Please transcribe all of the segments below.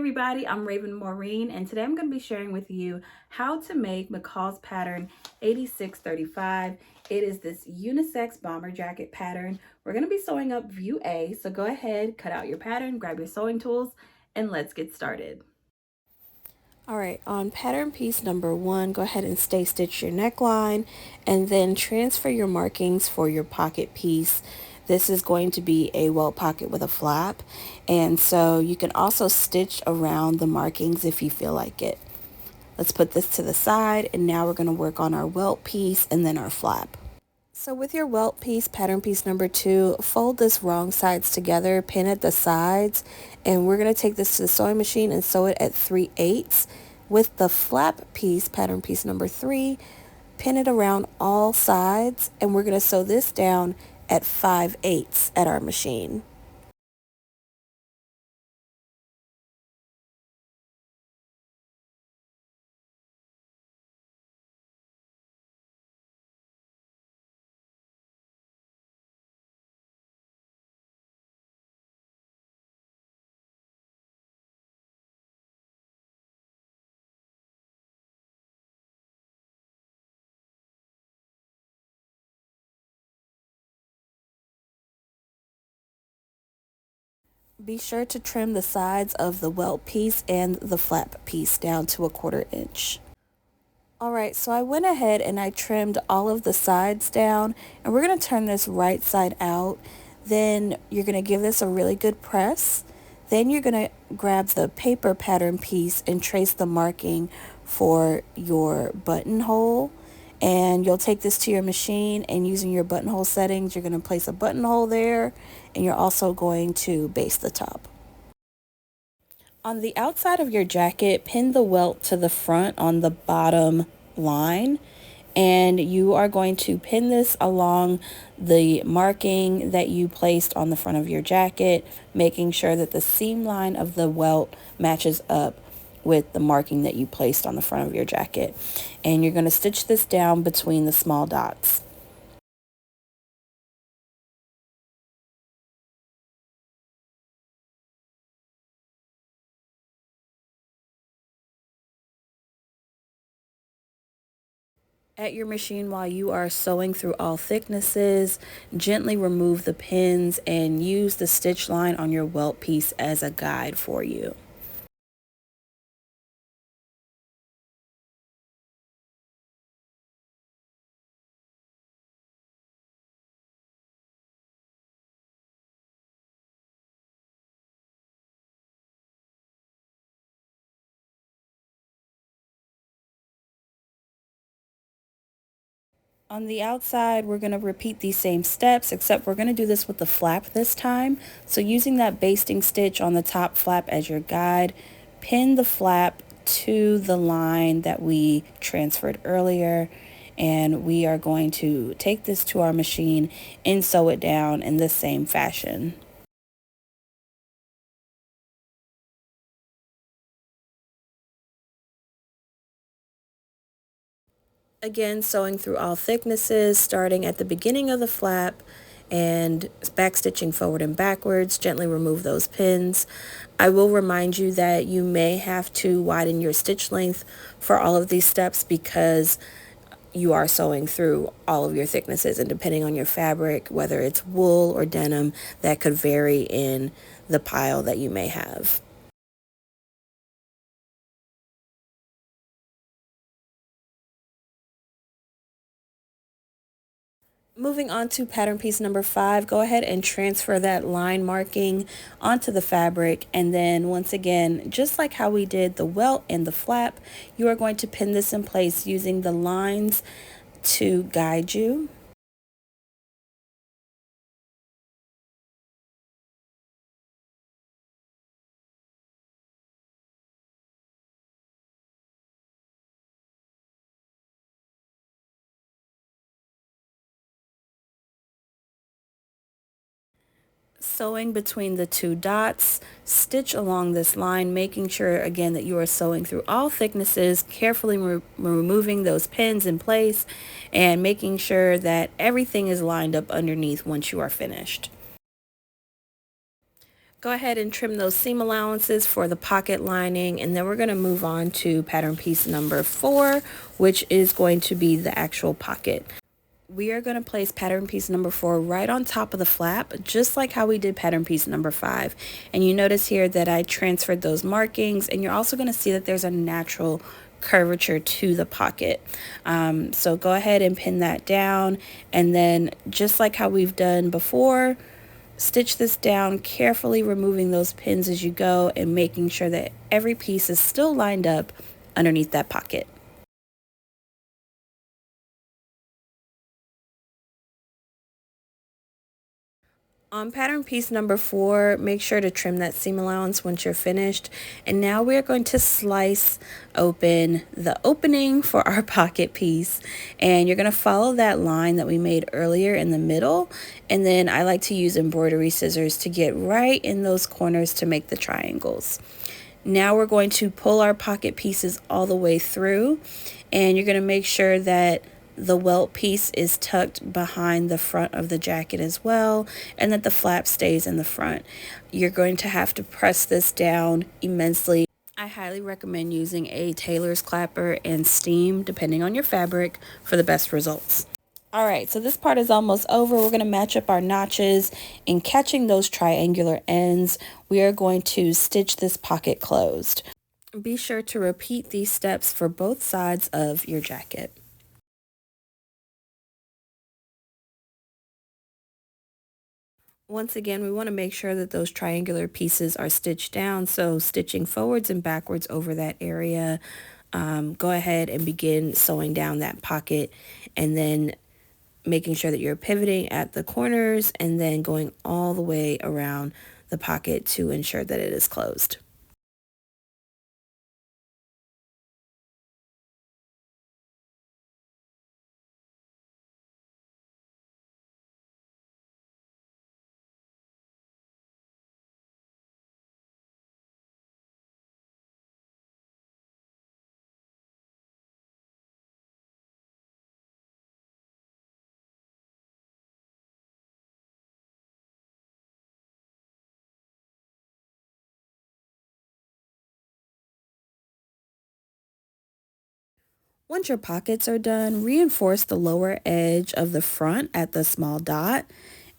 everybody, I'm Raven Maureen, and today I'm going to be sharing with you how to make McCall's pattern 8635. It is this unisex bomber jacket pattern. We're going to be sewing up view A, so go ahead, cut out your pattern, grab your sewing tools, and let's get started. Alright, on pattern piece number 1, go ahead and stay stitch your neckline and then transfer your markings for your pocket piece. This is going to be a welt pocket with a flap, and so you can also stitch around the markings if you feel like it. Let's put this to the side, and now we're going to work on our welt piece and then our flap. So with your welt piece, pattern piece number 2, fold this wrong sides together, pin at the sides, and we're going to take this to the sewing machine and sew it at 3/8. With the flap piece, pattern piece number 3, pin it around all sides, and we're going to sew this down at 5/8 at our machine. Be sure to trim the sides of the welt piece and the flap piece down to 1/4 inch. Alright, so I went ahead and I trimmed all of the sides down, and we're going to turn this right side out. Then you're going to give this a really good press. Then you're going to grab the paper pattern piece and trace the marking for your buttonhole. And you'll take this to your machine, and using your buttonhole settings, you're going to place a buttonhole there, and you're also going to baste the top. On the outside of your jacket, pin the welt to the front on the bottom line, and you are going to pin this along the marking that you placed on the front of your jacket, making sure that the seam line of the welt matches up with the marking that you placed on the front of your jacket. And you're going to stitch this down between the small dots. At your machine, while you are sewing through all thicknesses, gently remove the pins and use the stitch line on your welt piece as a guide for you. On the outside, we're going to repeat these same steps, except we're going to do this with the flap this time. So using that basting stitch on the top flap as your guide, pin the flap to the line that we transferred earlier, and we are going to take this to our machine and sew it down in the same fashion. Again, sewing through all thicknesses, starting at the beginning of the flap and backstitching forward and backwards. Gently remove those pins. I will remind you that you may have to widen your stitch length for all of these steps because you are sewing through all of your thicknesses, and depending on your fabric, whether it's wool or denim, that could vary in the pile that you may have. Moving on to pattern piece number 5, go ahead and transfer that line marking onto the fabric, and then once again, just like how we did the welt and the flap, you are going to pin this in place using the lines to guide you. Sewing between the two dots, stitch along this line, making sure again that you are sewing through all thicknesses, carefully removing those pins in place and making sure that everything is lined up underneath once you are finished. Go ahead and trim those seam allowances for the pocket lining, and then we're going to move on to pattern piece number 4, which is going to be the actual pocket. We are going to place pattern piece number 4 right on top of the flap, just like how we did pattern piece number 5. And you notice here that I transferred those markings, and you're also going to see that there's a natural curvature to the pocket. So go ahead and pin that down, and then just like how we've done before, stitch this down, carefully removing those pins as you go and making sure that every piece is still lined up underneath that pocket. On pattern piece number 4, make sure to trim that seam allowance once you're finished. And now we're going to slice open the opening for our pocket piece. And you're going to follow that line that we made earlier in the middle. And then I like to use embroidery scissors to get right in those corners to make the triangles. Now we're going to pull our pocket pieces all the way through. And you're going to make sure that the welt piece is tucked behind the front of the jacket as well, and that the flap stays in the front. You're going to have to press this down immensely. I highly recommend using a tailor's clapper and steam, depending on your fabric, for the best results. Alright, so this part is almost over. We're going to match up our notches, and catching those triangular ends, we are going to stitch this pocket closed. Be sure to repeat these steps for both sides of your jacket. Once again, we want to make sure that those triangular pieces are stitched down, so stitching forwards and backwards over that area. Go ahead and begin sewing down that pocket, and then making sure that you're pivoting at the corners and then going all the way around the pocket to ensure that it is closed. Once your pockets are done, reinforce the lower edge of the front at the small dot,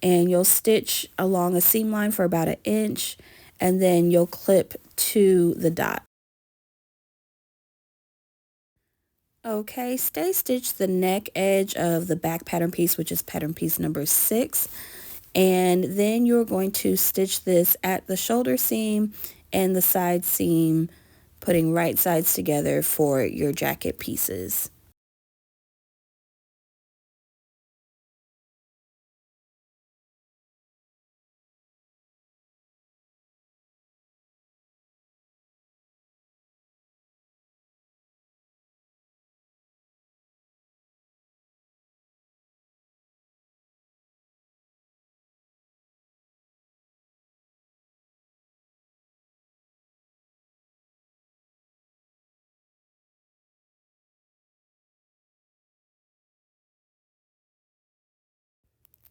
and you'll stitch along a seam line for about 1 inch, and then you'll clip to the dot. Okay, stay stitch the neck edge of the back pattern piece, which is pattern piece number 6, and then you're going to stitch this at the shoulder seam and the side seam, putting right sides together for your jacket pieces.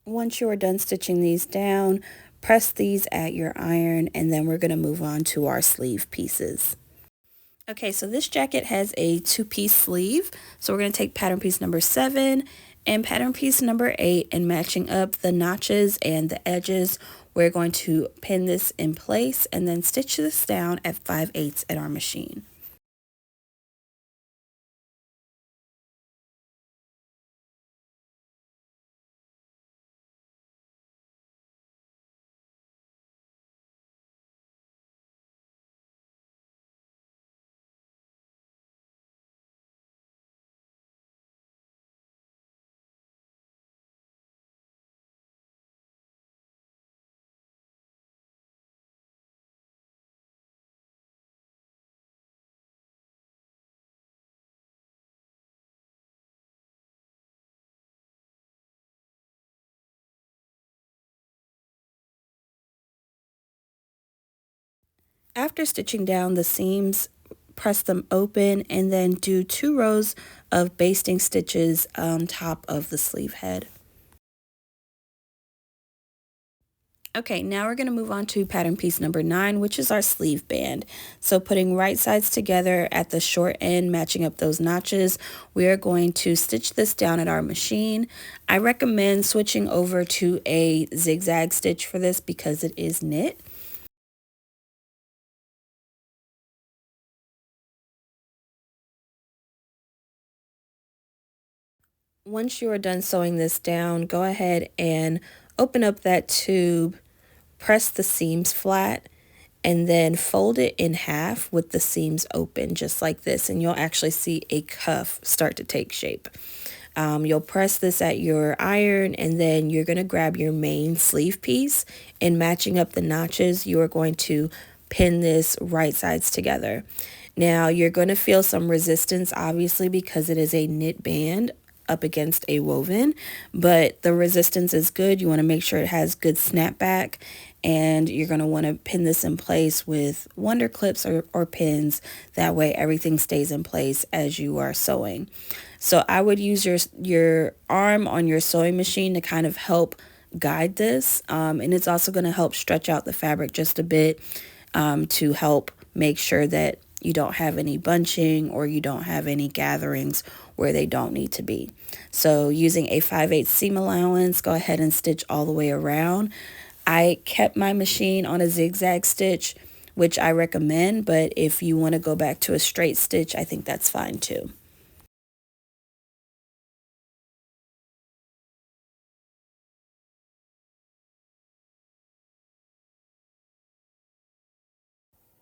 Once you are done stitching these down, press these at your iron, and then we're going to move on to our sleeve pieces. Okay, so this jacket has a 2-piece sleeve. So we're going to take pattern piece number 7 and pattern piece number 8, and matching up the notches and the edges, we're going to pin this in place and then stitch this down at 5/8 at our machine. After stitching down the seams, press them open and then do 2 rows of basting stitches on top of the sleeve head. Okay, now we're going to move on to pattern piece number 9, which is our sleeve band. So putting right sides together at the short end, matching up those notches, we are going to stitch this down at our machine. I recommend switching over to a zigzag stitch for this because it is knit. Once you are done sewing this down, go ahead and open up that tube, press the seams flat, and then fold it in half with the seams open, just like this, and you'll actually see a cuff start to take shape. You'll press this at your iron, and then you're going to grab your main sleeve piece, and matching up the notches, you are going to pin this right sides together. Now you're going to feel some resistance, obviously, because it is a knit band up against a woven, but the resistance is good. You want to make sure it has good snapback, and you're going to want to pin this in place with wonder clips or pins. That way everything stays in place as you are sewing. So I would use your arm on your sewing machine to kind of help guide this, and it's also going to help stretch out the fabric just a bit, to help make sure that you don't have any bunching or you don't have any gatherings where they don't need to be. So using a 5/8 seam allowance, go ahead and stitch all the way around. I kept my machine on a zigzag stitch, which I recommend, but if you want to go back to a straight stitch, I think that's fine too.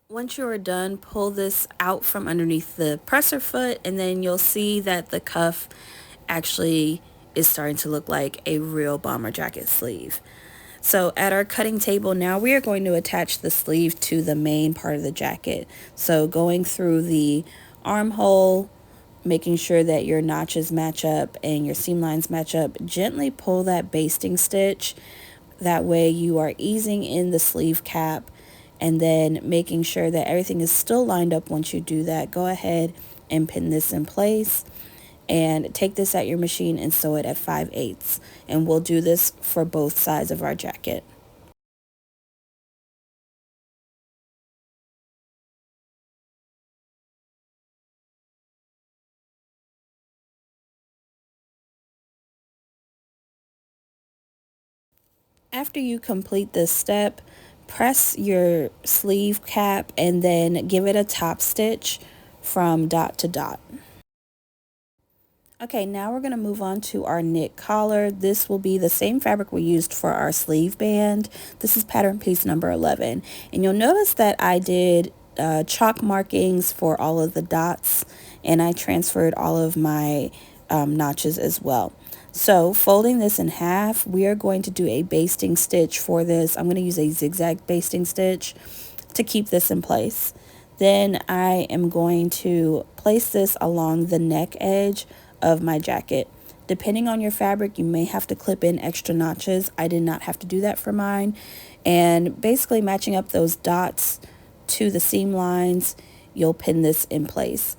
Once you are done, pull this out from underneath the presser foot, and then you'll see that the cuff actually is starting to look like a real bomber jacket sleeve. So at our cutting table now, we are going to attach the sleeve to the main part of the jacket. So going through the armhole, making sure that your notches match up and your seam lines match up, gently pull that basting stitch. That way you are easing in the sleeve cap and then making sure that everything is still lined up. Once you do that, go ahead and pin this in place and take this at your machine and sew it at 5/8. And we'll do this for both sides of our jacket. After you complete this step, press your sleeve cap and then give it a top stitch from dot to dot. Okay, now we're going to move on to our knit collar. This will be the same fabric we used for our sleeve band. This is pattern piece number 11. And you'll notice that I did chalk markings for all of the dots, and I transferred all of my notches as well. So folding this in half, we are going to do a basting stitch for this. I'm going to use a zigzag basting stitch to keep this in place. Then I am going to place this along the neck edge of my jacket. Depending on your fabric, you may have to clip in extra notches. I did not have to do that for mine. And basically matching up those dots to the seam lines, you'll pin this in place.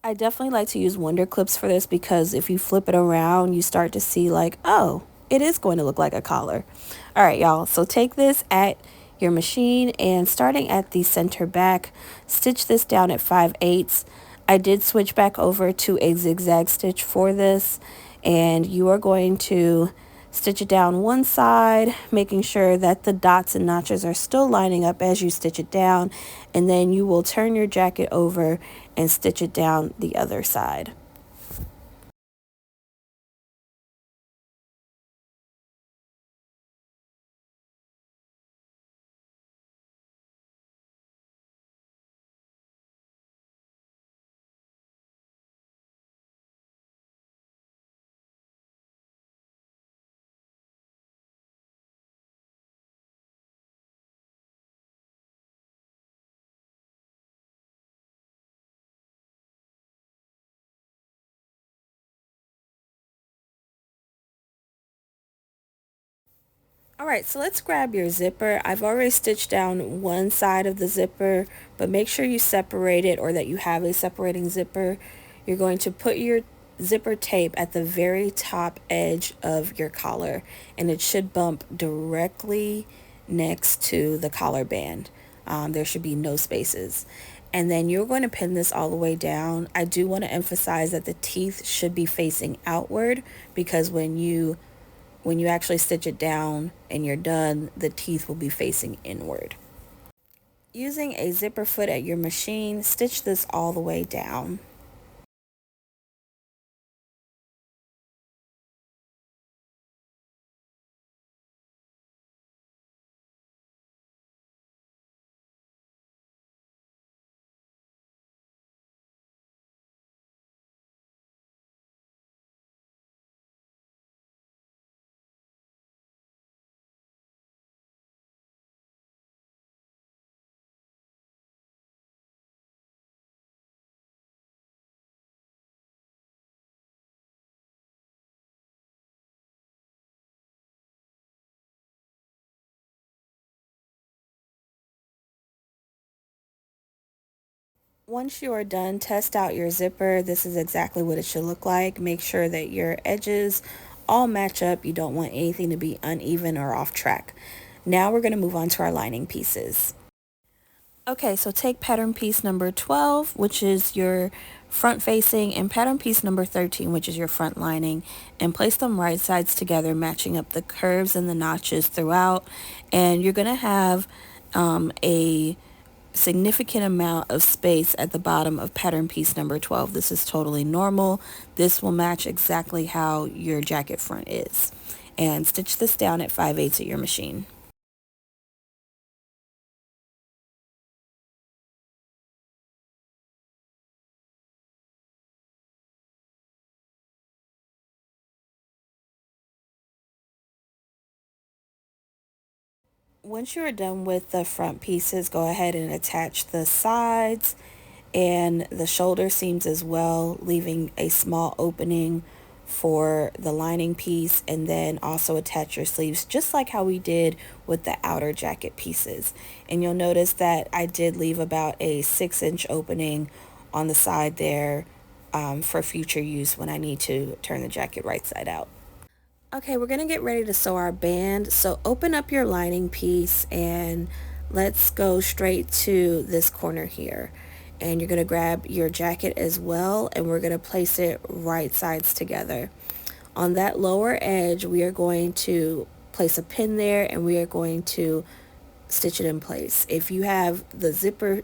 I definitely like to use wonder clips for this because if you flip it around, you start to see like, oh, it is going to look like a collar. All right, y'all. So take this at your machine and starting at the center back, stitch this down at 5/8. I did switch back over to a zigzag stitch for this, and you are going to stitch it down one side, making sure that the dots and notches are still lining up as you stitch it down, and then you will turn your jacket over and stitch it down the other side. Alright, so let's grab your zipper. I've already stitched down one side of the zipper, but make sure you separate it or that you have a separating zipper. You're going to put your zipper tape at the very top edge of your collar, and it should bump directly next to the collar band. There should be no spaces. And then you're going to pin this all the way down. I do want to emphasize that the teeth should be facing outward, because when you actually stitch it down and you're done, the teeth will be facing inward. Using a zipper foot at your machine, stitch this all the way down. Once you are done, test out your zipper. This is exactly what it should look like. Make sure that your edges all match up. You don't want anything to be uneven or off track. Now we're going to move on to our lining pieces. Okay, so take pattern piece number 12, which is your front facing, and pattern piece number 13, which is your front lining, and place them right sides together, matching up the curves and the notches throughout. And you're going to have a significant amount of space at the bottom of pattern piece number 12. This is totally normal. This will match exactly how your jacket front is. And stitch this down at 5/8 at your machine. Once you're done with the front pieces, go ahead and attach the sides and the shoulder seams as well, leaving a small opening for the lining piece, and then also attach your sleeves just like how we did with the outer jacket pieces. And you'll notice that I did leave about a 6-inch opening on the side there for future use when I need to turn the jacket right side out. Okay, we're going to get ready to sew our band. So open up your lining piece and let's go straight to this corner here. And you're going to grab your jacket as well, and we're going to place it right sides together. On that lower edge, we are going to place a pin there, and we are going to stitch it in place. If you have the zipper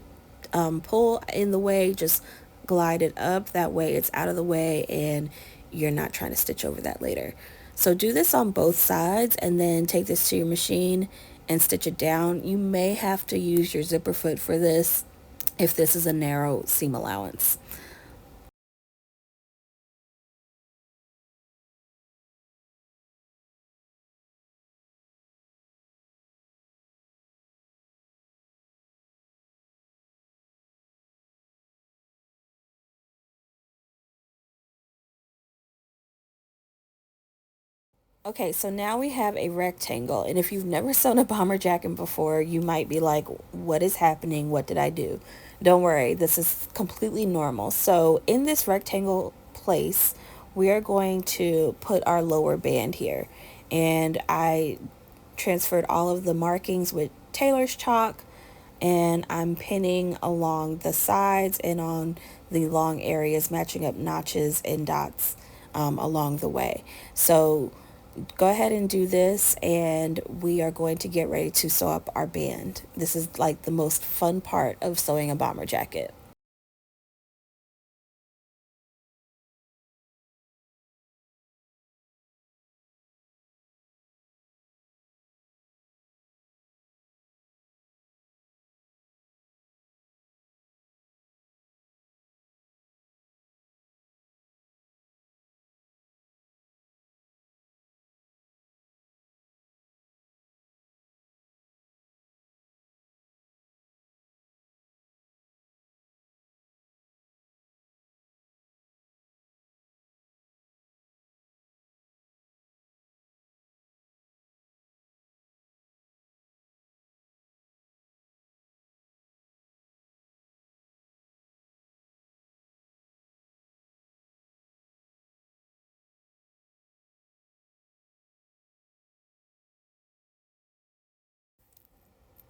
pull in the way, just glide it up. That way it's out of the way and you're not trying to stitch over that later. So do this on both sides, and then take this to your machine and stitch it down. You may have to use your zipper foot for this if this is a narrow seam allowance. Okay, so now we have a rectangle, and if you've never sewn a bomber jacket before, you might be like, what is happening? What did I do? Don't worry, this is completely normal. So in this rectangle place, we are going to put our lower band here. And I transferred all of the markings with tailor's chalk, and I'm pinning along the sides and on the long areas, matching up notches and dots along the way. So go ahead and do this, and we are going to get ready to sew up our band. This is like the most fun part of sewing a bomber jacket.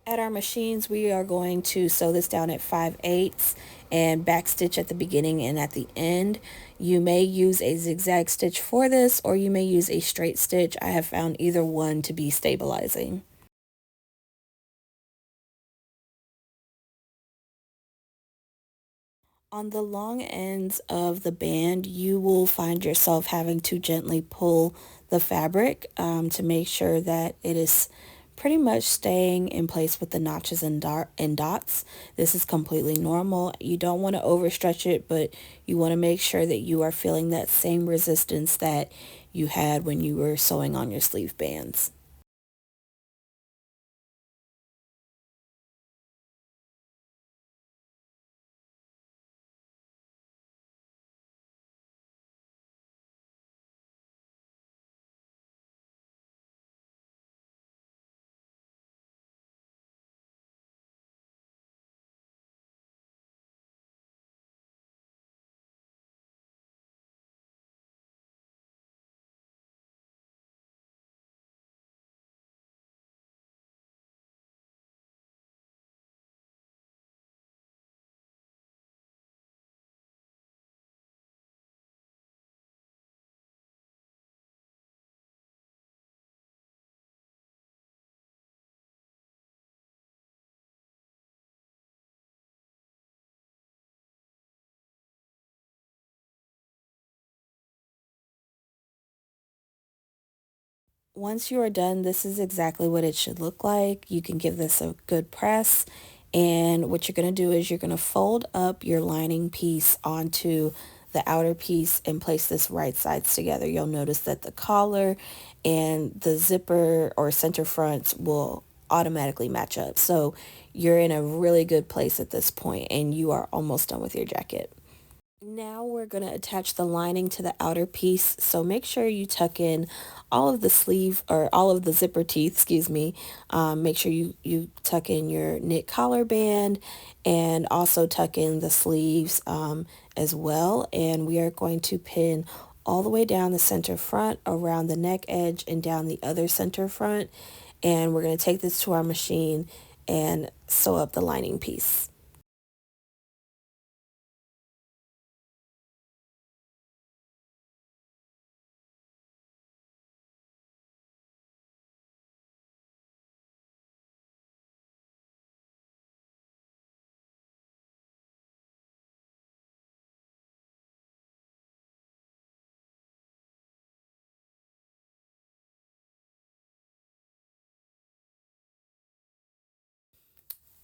At our machines, we are going to sew this down at 5/8 and backstitch at the beginning and at the end. You may use a zigzag stitch for this, or you may use a straight stitch. I have found either one to be stabilizing. On the long ends of the band, you will find yourself having to gently pull the fabric to make sure that it is pretty much staying in place with the notches and dots. This is completely normal. You don't want to overstretch it, but you want to make sure that you are feeling that same resistance that you had when you were sewing on your sleeve bands. Once you are done, this is exactly what it should look like. You can give this a good press. And what you're going to do is you're going to fold up your lining piece onto the outer piece and place this right sides together. You'll notice that the collar and the zipper or center fronts will automatically match up. So you're in a really good place at this point and you are almost done with your jacket. Now we're going to attach the lining to the outer piece. So make sure you tuck in all of the sleeve or all of the zipper teeth, excuse me. Make sure you tuck in your knit collar band and also tuck in the sleeves as well. And we are going to pin all the way down the center front, around the neck edge and down the other center front. And we're going to take this to our machine and sew up the lining piece.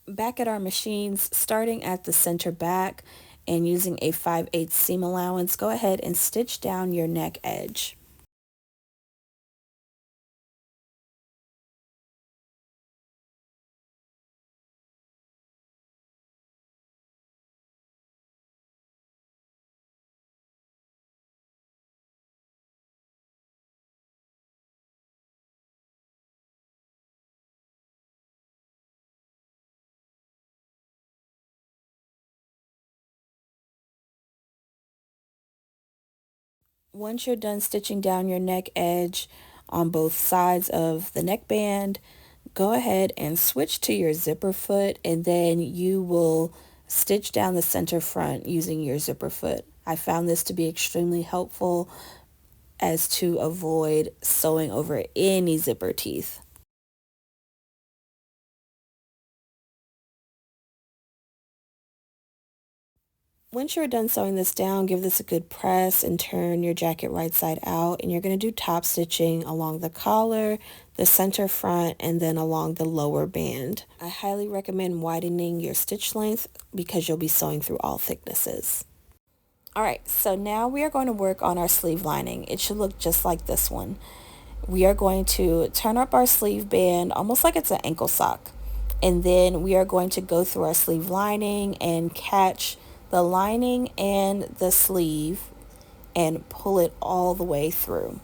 Back at our machines, starting at the center back and using a 5/8 seam allowance, go ahead and stitch down your neck edge. Once you're done stitching down your neck edge on both sides of the neckband, go ahead and switch to your zipper foot and then you will stitch down the center front using your zipper foot. I found this to be extremely helpful as to avoid sewing over any zipper teeth. Once you're done sewing this down, give this a good press and turn your jacket right side out. And you're going to do top stitching along the collar, the center front, and then along the lower band. I highly recommend widening your stitch length because you'll be sewing through all thicknesses. All right, so now we are going to work on our sleeve lining. It should look just like this one. We are going to turn up our sleeve band almost like it's an ankle sock. And then we are going to go through our sleeve lining and catch the lining and the sleeve and pull it all the way through.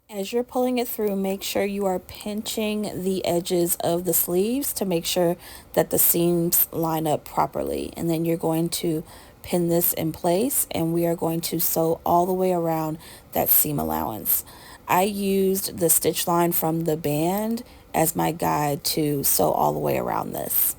As you're pulling it through, make sure you are pinching the edges of the sleeves to make sure that the seams line up properly. And then you're going to pin this in place and we are going to sew all the way around that seam allowance. I used the stitch line from the band as my guide to sew all the way around this.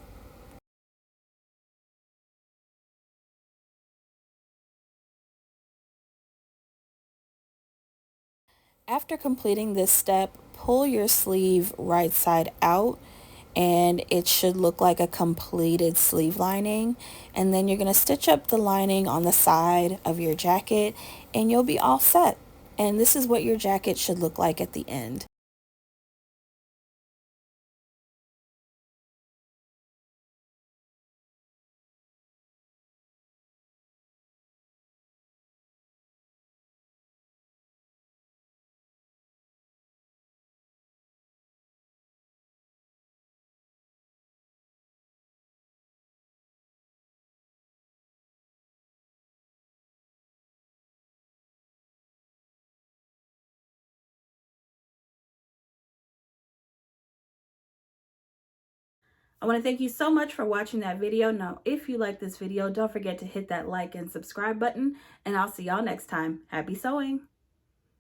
After completing this step, pull your sleeve right side out and it should look like a completed sleeve lining. And then you're going to stitch up the lining on the side of your jacket and you'll be all set. And this is what your jacket should look like at the end. I want to thank you so much for watching that video. Now, if you like this video, don't forget to hit that like and subscribe button, and I'll see y'all next time. Happy sewing!